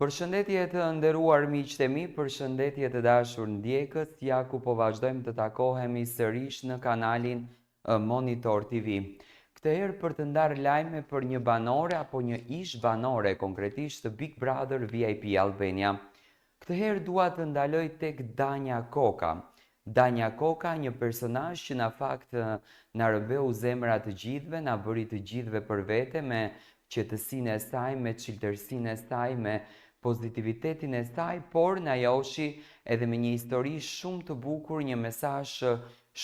Përshëndetje të nderuar miqtë e mi, përshëndetje të dashur ndjekës, ja ku po vazhdojmë të takohemi sërish në kanalin Monitor TV. Këtë herë për të ndarë lajme për një banore apo një ish banore, konkretisht të Big Brother VIP Albania. Këtë herë dua të ndaloj tek Danja Koka. Danja Koka, një personazh që në fakt na rëbeu zemrat të gjithëve, na bëri të gjithëve për vete me qetësinë e saj, me çiltërsinë e saj, me pozitivitetin e saj, por na joshi edhe me një histori shumë të bukur, një mesazh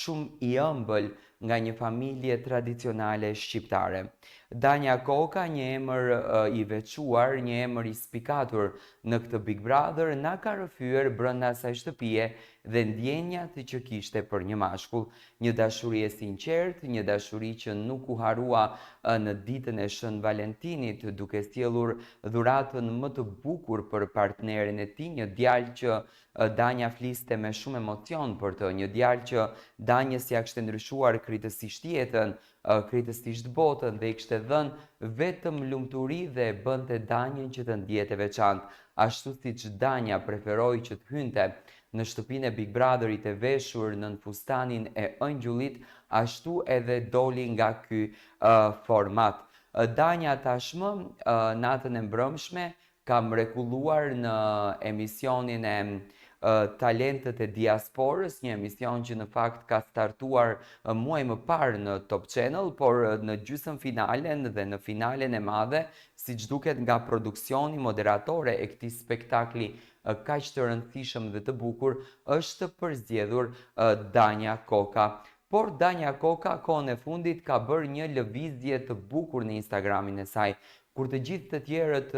shumë i ëmbël nga një familje tradicionale shqiptare. Danja Koka, një emër i veçuar, një emër i spikatur në këtë Big Brother, na ka rrëfyer brenda asaj shtëpie dhe ndjenjat që kishte për një mashkull, një dashuri e sinqertë, një dashuri që nuk u harua në ditën e Shën Valentinit, duke sjellur dhuratën më të bukur për partnerin e tij, një djalë që Danja fliste me shumë emocion për të, një djalë që Danjës ja kishte ndryshuar krejtësisht jetën, krejtësisht botën dhe i kishte dhënë vetëm lumturi dhe e bënte Danjën që të ndjete veçantë, ashtu siç Danja preferoi që të hynte në shtëpinë e Big Brotherit e veshur nën fustanin e ëngjullit, ashtu edhe doli nga ky format. Danja tashmë natën e mbrëmshme ka mrekulluar në emisionin e Talentet e Diasporës, një emision që në fakt ka startuar muaj më parë në Top Channel, por në gjysmëfinalen dhe në finalen e madhe, siç duket nga produksioni moderatore e këtij spektakli kaq të rëndësishëm dhe të bukur, është përzgjedhur Danja Koka. Por Danja Koka kohën e fundit ka bërë një lëvizje të bukur në Instagramin e saj. Kur të gjithë të tjerët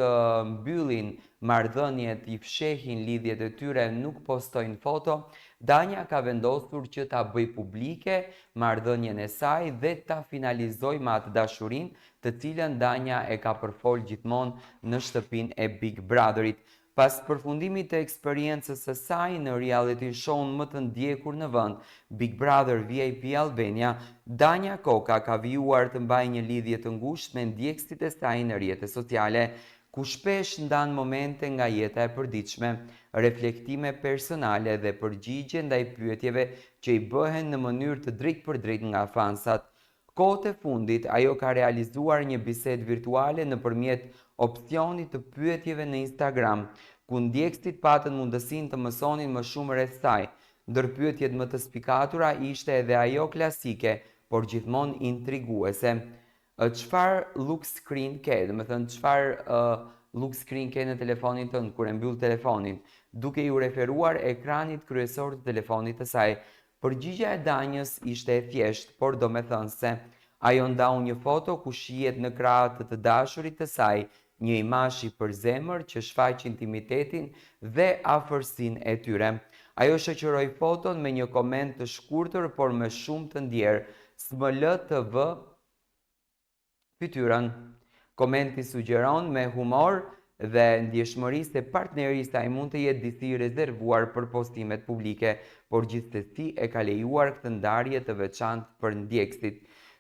mbyllin marrëdhëniet, i fshehin lidhjet e tyre, nuk postojnë foto, Danja ka vendosur që ta bëj publike marrëdhënien e saj dhe ta finalizoj me atë dashurinë, të cilën Danja e ka përfol gjithmonë në shtëpinë e Big Brotherit. Pas përfundimit të eksperiencës së saj në reality show-n më të ndjekur në vend, Big Brother VIP Albania, Danja Koka ka vijuar të mbajë një lidhje të ngushtë me ndjekësit e saj në rrjetet sociale, ku shpesh ndan momente nga jeta e përditshme, reflektime personale dhe përgjigje ndaj pyetjeve që i bëhen në mënyrë të drejtpërdrejtë nga fansat. Kohët e fundit, ajo ka realizuar një bisedë virtuale nëpërmjet opsionit të pyetjeve në Instagram, ku ndjekësit patën mundësinë të mësonin më shumë rreth saj. Ndër pyetjet më të spikatura ishte edhe ajo klasike, por gjithmonë intriguese. Çfarë lock screen ke? Do të thënë çfarë lock screen ke në telefonin tënd kur e mbyll telefonin, duke ju referuar ekranit kryesor të telefonit të saj. Përgjigjja e Danjës ishte e thjeshtë, por domethënëse. Ajo ndau një foto ku shihet në krahët të dashurit të saj, një imazh i përzemër që shfaq intimitetin dhe afërsinë e tyre. Ajo shoqëroi foton me një koment të shkurtër por me shumë të ndjerë, SMLTV fytyrën. Komenti sugjeron me humor dhe ndjeshmëri se partneri i saj mund të jetë disi i rezervuar për postimet publike, por gjithsesi e ka lejuar këtë ndarje të veçantë për ndjekësit.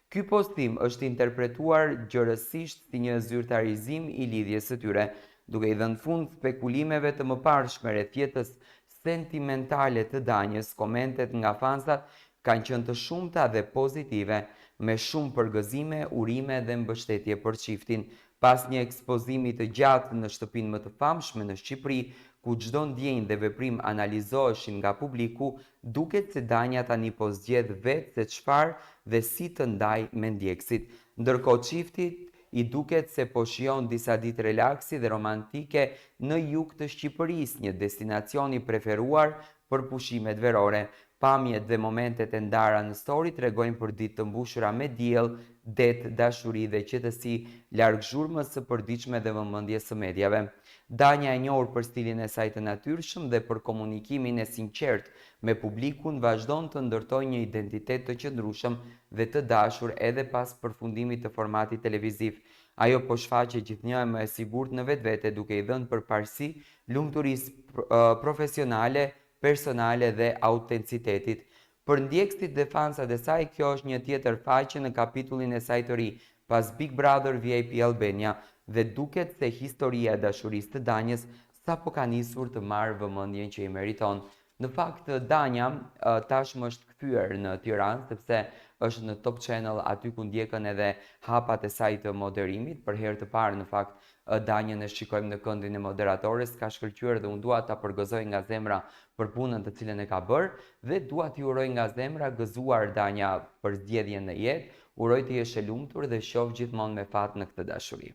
Ky postim është interpretuar gjërësisht si një zyrtarizim i lidhjes së tyre, duke i dhënë fund spekulimeve të mëparshme rreth jetës sentimentale të Danjës. Komentet nga fansat kanë qenë të shumta dhe pozitive, me shumë përgëzime, urime dhe mbështetje për çiftin. Pas një ekspozimi të gjatë në shtëpinë më të famshme në Shqipëri, ku çdo ndjenjë dhe veprim analizoheshin nga publiku, duket se Danja tani po zgjedh vetë se çfarë dhe si të ndaj me ndjekësit. Ndërkohë çiftit i duket se po shijon disa ditë relaksi dhe romantike në jug të Shqipërisë, një destinacion i preferuar për pushimet verore. Pamjet dhe momentet e ndara në story tregojnë për ditë të mbushura me diell, det, dashuri dhe qetësi larg zhurmës së përditshme dhe vëmendjes së mediave. Danja e njohur për stilin e saj të natyrshëm dhe për komunikimin e sinqert me publikun, vazhdon të ndërtojë një identitet të qëndrueshëm dhe të dashur edhe pas përfundimit të formatit televiziv. Ajo po shfaqet gjithnjë më e sigurt në vetvete, duke i dhënë përparësi lumturisë profesionale, personale dhe autenticitetit. Për ndjekësit dhe fansat e saj, kjo është një tjetër faqe në kapitullin e saj të ri, pas Big Brother VIP Albania, dhe duket se historia e dashurisë të Danjës sapo ka nisur të marrë vëmendjen që i meriton. Në fakt, Danja tashmë është kthyer në Tiranë sepse është në Top Channel aty ku ndjekën edhe hapat e saj të moderimit. Për herë të parë në fakt Danjën e shikojmë në këndin e moderatores, ka shkëlqyer dhe unë dua ta përgëzoj nga zemra për punën të cilën e ka bërë dhe dua t'i uroj nga zemra gëzuar Danja për zgjedhjen në jetë. Uroj të jesh e lumtur dhe qof gjithmonë me fat në këtë dashuri.